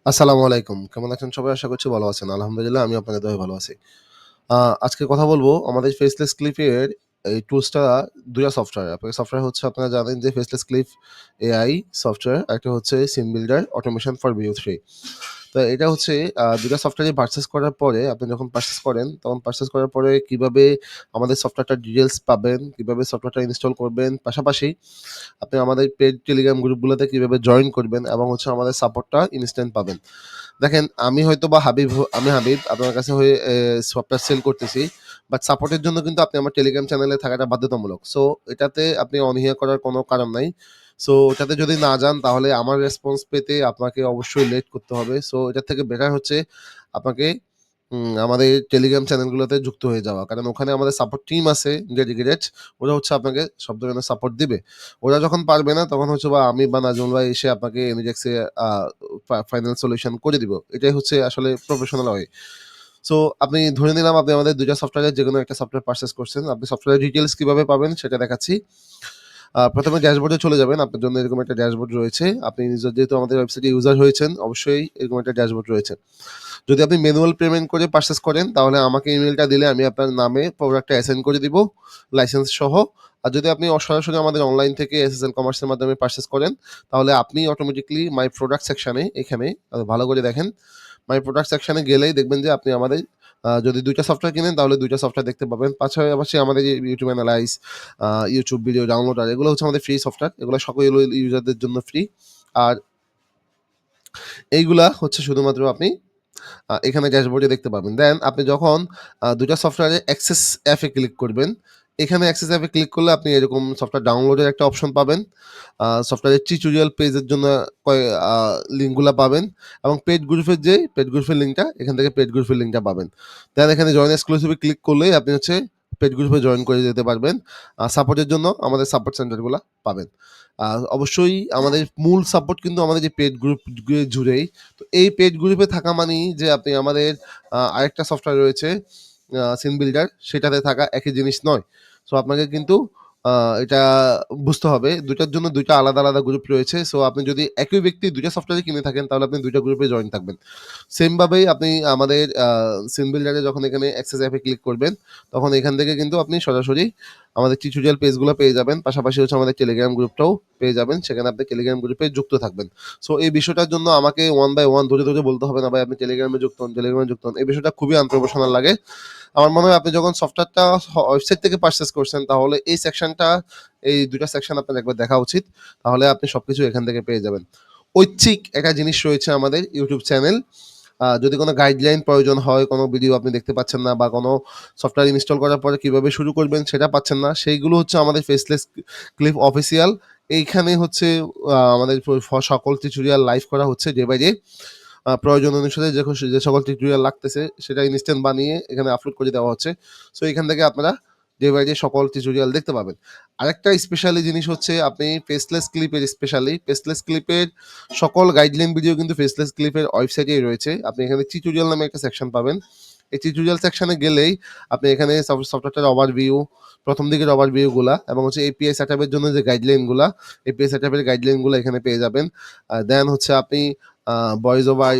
আসসালামু আলাইকুম। কেমন আছেন সবাই? আশা করছি ভালো আছেন। আলহামদুলিল্লাহ আমি আপনাদের দোয়ায় ভালো আছি। আ আজকে কথা বলবো আমাদের ফেসলেস ক্লিপের এই টুলসটা ২ টা সফটওয়্যার। আপনার সফটওয়্যার হচ্ছে আপনারা জানেন যে ফেসলেস ক্লিপ এআই সফটওয়্যার, আরেকটা হচ্ছে scene builder automation for view 3। তো এটা হচ্ছে ২ টা সফটওয়্যারই পারচেজ করার পরে আপনি যখন পারচেজ করেন, তখন পারচেজ করার পরে কিভাবে আমাদের সফটওয়্যারটার ডিটেইলস পাবেন, কিভাবে সফটওয়্যারটা ইনস্টল করবেন, পাশাপাশি আপনি আমাদের পেইড টেলিগ্রাম গ্রুপগুলোতে কিভাবে জয়েন করবেন এবং হচ্ছে আমাদের সাপোর্টটা ইনস্ট্যান্ট পাবেন। দেখেন আমি হয়তোবা আমি হাবিব আপনার কাছে হয়ে সফটওয়্যার সেল করতেছি। বাট সাপোর্টের জন্য কিন্তু আপনি আমার টেলিগ্রাম চ্যানেলে থাকাটা বাধ্যতামূলক। সো এটাতে আপনি অনীহা করার কোনো কারণ নাই। সো ওটাতে যদি না যান তাহলে আমার রেসপন্স পেতে আপনাকে অবশ্যই লেট করতে হবে। সো এটার থেকে বেটার হচ্ছে আপনাকে আমাদের টেলিগ্রাম চ্যানেলগুলোতে যুক্ত হয়ে যাওয়া। কারণ ওখানে আমাদের সাপোর্ট টিম আছে ডেডিকেটেড। ওরা হচ্ছে আপনাকে সব ধরনের সাপোর্ট দিবে। ওরা যখন পারবে না তখন হচ্ছে বা আমি বা নাজমুল ভাই এসে আপনাকে এনিডেক্সে আ ফাইনাল সলিউশন করে দিব। এটাই হচ্ছে আসলে প্রফেশনাল ওয়ে। সো আপনি ধরে নিলাম আপনি আমাদের ২ টা সফটওয়্যারের যেকোনো একটা সফটওয়্যার পারচেজ করছেন। আপনি সফটওয়্যারের ডিটেইলস কিভাবে পাবেন সেটা দেখাচ্ছি। ১ম এ ড্যাশবোর্ডে চলে যাবেন। আপনার জন্য এরকম একটা ড্যাশবোর্ড রয়েছে। আপনি যেহেতু আমাদের ওয়েবসাইটে ইউজার হয়েছেন, অবশ্যই এরকম একটা ড্যাশবোর্ড রয়েছে। যদি আপনি ম্যানুয়াল পেমেন্ট করে পারচেজ করেন, তাহলে আমাকে ইমেইলটা দিলে আমি আপনার নামে প্রোডাক্টটা অ্যাসাইন করে দিব, লাইসেন্স সহ। আর যদি আপনি সরাসরি আমাদের অনলাইন থেকে এসএসএল কমার্সের মাধ্যমে পারচেজ করেন, তাহলে আপনি অটোমেটিক্যালি মাই প্রোডাক্ট সেকশনে এখানে ভালো করে দেখেন। মাই প্রোডাক্ট সেকশনে গেলেই দেখবেন যে আপনি আমাদের যদি ২ টা সফটওয়্যার কিনেন তাহলে ২ টা সফটওয়্যার দেখতে পাবেন। পাশাপাশি আমাদের যে YouTube analyse, YouTube video downloader এগুলো হচ্ছে আমাদের ফ্রি সফটওয়্যার। এগুলো সকল ইউজারদের জন্য ফ্রি। আর এইগুলা হচ্ছে শুধুমাত্র আপনি এখানে ড্যাশবোর্ডে দেখতে পাবেন। দেন আপনি যখন ২ টা সফটওয়্যারের অ্যাক্সেস অ্যাপে ক্লিক করবেন, এখানে অ্যাক্সেস অ্যাপে ক্লিক করলে আপনি এরকম সফটওয়্যার ডাউনলোডের একটা অপশন পাবেন। সফটওয়্যারের টিউটোরিয়াল পেজের জন্য কয় আ লিঙ্কগুলা পাবেন এবং পেইড গ্রুপের লিঙ্কটা এখান থেকে পেইড গ্রুপের লিঙ্কটা পাবেন। দেন এখানে জয়েন এক্সক্লুসিভ এ ক্লিক করলেই আপনি হচ্ছে পেইড গ্রুপে জয়েন করে যেতে পারবেন। সাপোর্টের জন্য আমাদের সাপোর্ট সেন্টারগুলা পাবেন। অবশ্যই আমাদের মূল সাপোর্ট কিন্তু আমাদের যে পেইড গ্রুপ জুড়েই। তো এই পেইড গ্রুপে থাকা মানেই যে আপনি আমাদের আরেকটা সফটওয়্যার রয়েছে সিন বিল্ডার সেটাতে থাকা একই জিনিস নয়। সো আপনাকে কিন্তু আ এটা বুঝতে হবে ২ টার জন্য ২ টা আলাদা, আলাদা গ্রুপ রয়েছে। সো আপনি যদি একই ব্যক্তি ২ টা সফটওয়্যারই কিনে থাকেন তাহলে আপনি ২ টা গ্রুপে জয়েন থাকবেন। সেম ভাবেই আপনি আমাদের সিন বিল্ডারে যখন এখানে অ্যাক্সেস অ্যাপে ক্লিক করবেন, তখন এখান থেকে কিন্তু আপনি সরাসরি আমাদের টিউটোরিয়াল পেজগুলো পেয়ে যাবেন। পাশাপাশি হচ্ছে আমাদের টেলিগ্রাম গ্রুপটাও পেয়ে যাবেন। সেখানে আপনি টেলিগ্রাম গ্রুপে যুক্ত থাকবেন। সো এই বিষয়টার জন্য আমাকে ওয়ান বাই ওয়ান ধরে, ধরে বলতে হবে না ভাই আপনি টেলিগ্রামে যুক্ত হন, টেলিগ্রামে যুক্ত হন। এই বিষয়টা খুবই আনপ্রফেশনাল লাগে। আমার মনে হয় আপনি যখন সফটওয়্যারটা ওয়েবসাইট থেকে পারচেজ করছেন তাহলে এই সেকশনটা এই ২ টা সেকশন আপনার একবার দেখা উচিত। তাহলে আপনি সবকিছু এখান থেকে পেয়ে যাবেন। ঐচ্ছিক একটা জিনিস রয়েছে আমাদের YouTube চ্যানেল। যদি কোনো গাইডলাইন প্রয়োজন হয়, কোনো ভিডিও আপনি দেখতে পাচ্ছেন না বা কোনো সফটওয়্যার ইনস্টল করার পরে কিভাবে শুরু করবেন সেটা পাচ্ছেন না, সেইগুলো হচ্ছে আমাদের ফেসলেস ক্লিপ অফিসিয়াল। এইখানে হচ্ছে আমাদের সকল টিউটোরিয়াল লাইভ করা হচ্ছে ডে বাই ডে। প্রয়োজন অনুসারে যে সকল টিউটোরিয়াল লাগতেছে সেটা ইনস্ট্যান্ট বানিয়ে এখানে আপলোড করে দেওয়া হচ্ছে। সো এখান থেকে আপনারা ডে বাই ডে সকল টিউটোরিয়াল দেখতে পাবেন। আরেকটা স্পেশালি জিনিস হচ্ছে আপনি ফেসলেস ক্লিপের সকল গাইডলাইন ভিডিও কিন্তু ফেসলেস ক্লিপের ওয়েবসাইটেই রয়েছে। আপনি এখানে টিউটোরিয়াল নামে একটা সেকশন পাবেন। এই টিউটোরিয়াল সেকশনে গেলেই আপনি এখানে সফটওয়্যারটার ওভারভিউ, ১ম দিকের ওভারভিউ গুলা এবং হচ্ছে এপিআই সেটআপ এর জন্য যে গাইডলাইন গুলা, এপিআই সেটআপ এর গাইডলাইন গুলা এখানে পেয়ে যাবেন। দেন হচ্ছে আপনি আ ভয়েস ওভার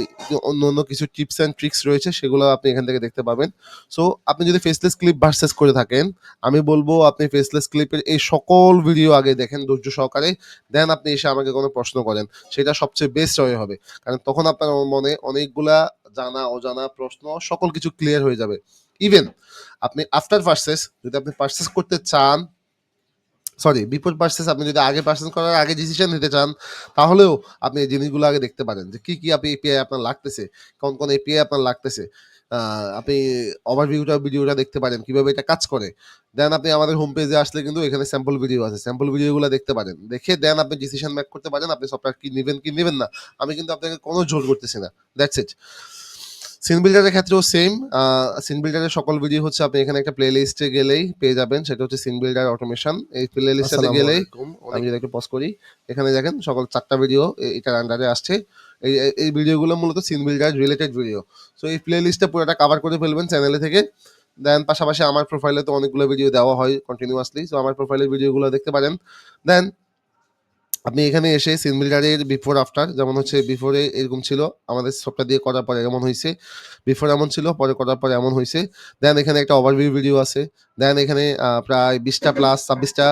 অন্য কিছু টিপস অ্যান্ড ট্রিকস রয়েছে সেগুলো আপনি এখান থেকে দেখতে পাবেন। সো আপনি যদি ফেসলেস ক্লিপ পারচেজ করে থাকেন, আমি বলব আপনি ফেসলেস ক্লিপের এই সকল ভিডিও আগে দেখেন ধৈর্য সহকারে। দেন আপনি এসে আমাকে কোনো প্রশ্ন করেন। সেটা সবচেয়ে বেস্ট ওয়ে হবে। কারণ তখন আপনার মনে অনেকগুলা জানা অজানা প্রশ্ন সকল কিছু ক্লিয়ার হয়ে যাবে। ইভেন আপনি আফটার পারচেজ যদি আপনি পারচেজ করতে চান, বিফোর পারচেজ আপনি যদি আগে পারচেজ করার আগে ডিসিশন নিতে চান, তাহলেও আপনি এই জিনিসগুলো আগে দেখতে পারেন যে কি, কি এপিআই আপনার লাগতেছে, কোন এপিআই আপনার লাগতেছে। আপনি ওভারভিউটা ভিডিওটা দেখতে পারেন, কিভাবে এটা কাজ করে। দেন আপনি আমাদের হোম পেজে আসলে কিন্তু এখানে স্যাম্পল ভিডিও আছে। স্যাম্পল ভিডিওগুলো দেখতে পারেন। দেখে দেন আপনি ডিসিশন মেক করতে পারেন আপনি সফটওয়্যার কি নিবেন না। আমি কিন্তু আপনাকে কোনো জোর করতেছি না। That's it. সিন বিল্ডারের ক্ষেত্রেও সেম। সিন বিল্ডারের সকল ভিডিও হচ্ছে আপনি এখানে একটা প্লে লিস্টে গেলেই পেয়ে যাবেন। সেটা হচ্ছে সিন বিল্ডার অটোমেশন। এই প্লে লিস্টটাতে আসসালামু গেলেই আলাইকুম। আমি অনেক যদি একটু পজ করি, এখানে দেখেন সকল ৪ টা ভিডিও এটার আন্ডারে আসছে। এই ভিডিওগুলো মূলত scene builder related video. So এই প্লে লিস্টটা পুরোটা কভার করে ফেলবেন চ্যানেলে থেকে। দেন পাশাপাশি আমার প্রোফাইলে তো অনেকগুলো ভিডিও দেওয়া হয় কন্টিনিউয়াসলি। সো আমার প্রোফাইলের ভিডিওগুলো দেখতে পারেন। দেন আপনি এখানে এসে সিন বিল্ডারের বিফোর আফটার যেমন হচ্ছে বিফোরে এরকম ছিল, আমাদের সফটওয়্যার দিয়ে করার পরে এমন হইছে। বিফোর এমন ছিল, পরে করার পরে এমন হইছে। দেন এখানে একটা ওভারভিউ ভিডিও আছে। দেন এখানে প্রায় ২০ টা প্লাস ২৬ টা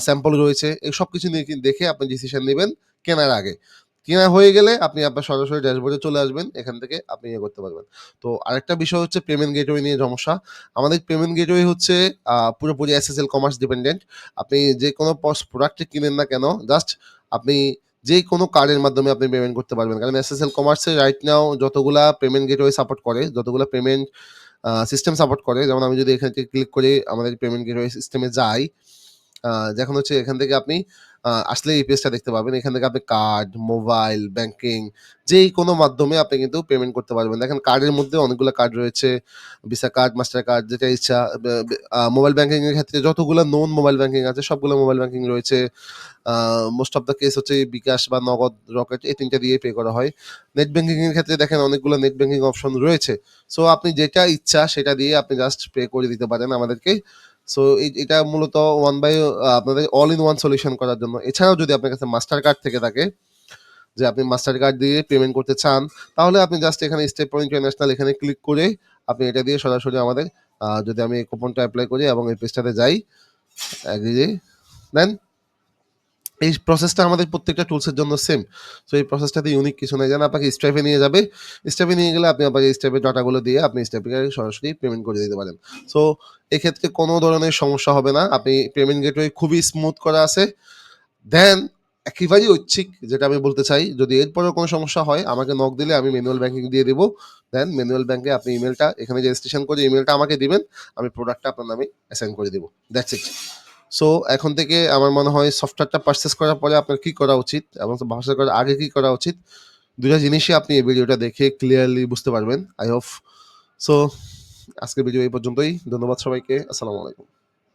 স্যাম্পল রয়েছে। এই সবকিছু নিয়ে দেখে আপনি ডিসিশন নিবেন কেনার আগে। কেনা হয়ে গেলে আপনি আপনার সরাসরি ড্যাশবোর্ডে চলে আসবেন। এখান থেকে আপনি ইয়ে করতে পারবেন। তো আরেকটা বিষয় হচ্ছে পেমেন্ট গেটওয়ে নিয়ে সমস্যা। আমাদের পেমেন্ট গেটওয়ে হচ্ছে পুরোপুরি এসএসএল কমার্স ডিপেন্ডেন্ট। আপনি যেকোনো প্রোডাক্টই কিনেন না কেন, জাস্ট আপনি যেকোনো কার্ডের মাধ্যমে আপনি পেমেন্ট করতে পারবেন। কারণ এসএসএল কমার্সে রাইট নাও যতগুলা পেমেন্ট গেটওয়ে সাপোর্ট করে, যতগুলা পেমেন্ট সিস্টেম সাপোর্ট করে, যেমন আমি যদি এখান থেকে ক্লিক করে আমাদের পেমেন্ট গেটওয়ে সিস্টেমে যাই, যখন হচ্ছে এখান থেকে আপনি আসলে এই পেজটা দেখতে পাবেন। এখান থেকে আপনি কার্ড, মোবাইল, ব্যাংকিং যেকোনো মাধ্যমে আপনি কিন্তু পেমেন্ট করতে পারবেন। দেখেন কার্ডের মধ্যে অনেকগুলো কার্ড রয়েছে। ভিসা কার্ড, মাস্টার কার্ড যেটা ইচ্ছা। বে বে মোবাইল ব্যাংকিং এর ক্ষেত্রে যতগুলো নোন মোবাইল ব্যাংকিং আছে সবগুলো মোবাইল ব্যাংকিং রয়েছে। আ মোস্ট অফ দ্যা কেস হচ্ছে বিকাশ বা নগদ, রকেট এই ৩ টা দিয়েই পে করা হয়। নেট ব্যাংকিং এর ক্ষেত্রে দেখেন অনেকগুলো নেট ব্যাংকিং অপশন রয়েছে। সো আপনি যেটা ইচ্ছা সেটা দিয়ে আপনি জাস্ট পে করে দিতে পারেন আমাদেরকে। সো এটা মূলত ওয়ান বাই আপনাদের অল ইন ওয়ান সলিউশন করার জন্য। এছাড়াও যদি আপনার কাছে মাস্টার কার্ড থেকে থাকে, যে আপনি মাস্টার কার্ড দিয়ে পেমেন্ট করতে চান, তাহলে আপনি জাস্ট এখানে স্টেপ পয়েন্ট ইন্টারন্যাশনাল এখানে ক্লিক করে আপনি এটা দিয়ে সরাসরি আমাদের যদি আমি এই কুপনটা এপ্লাই করি এবং এই পেজটাতে যাই, এগ্রি দেন এই প্রসেসটা আমাদের প্রত্যেকটা টুলসের জন্য সেম। সো এই প্রসেসটাতে ইউনিক কিছু নাই। যেন আপনাকে স্ট্রাইপে নিয়ে যাবে। স্ট্রাইপে নিয়ে গেলে আপনি আবার এই স্ট্রাইপের ডাটাগুলো দিয়ে আপনি স্ট্রাইপে সরাসরি পেমেন্ট করে দিতে পারেন। সো এক্ষেত্রে কোনো ধরনের সমস্যা হবে না। আপনি পেমেন্ট গেটওয়ে খুবই স্মুথ করা আছে। দেন একেবারেই ঐচ্ছিক, যেটা আমি বলতে চাই, যদি এরপরেও কোনো সমস্যা হয় আমাকে নক দিলে আমি ম্যানুয়াল ব্যাংকিং দিয়ে দিব। দেন ম্যানুয়াল ব্যাংকে আপনি ইমেইলটা এখানে যে রেজিস্ট্রেশন করে ইমেইলটা আমাকে দিবেন। আমি প্রোডাক্টটা আপনার নামে অ্যাসাইন করে দিব। That's it. সো এখন থেকে আমার মনে হয় সফটওয়্যারটা পারচেজ করার পরে আপনার কি করা উচিত এবং পারচেজ করার আগে কি করা উচিত, ২ টা জিনিসই আপনি এই ভিডিওটা দেখে ক্লিয়ারলি বুঝতে পারবেন। I hope so. আজকের ভিডিও এই পর্যন্তই। ধন্যবাদ সবাইকে। আসসালামু আলাইকুম।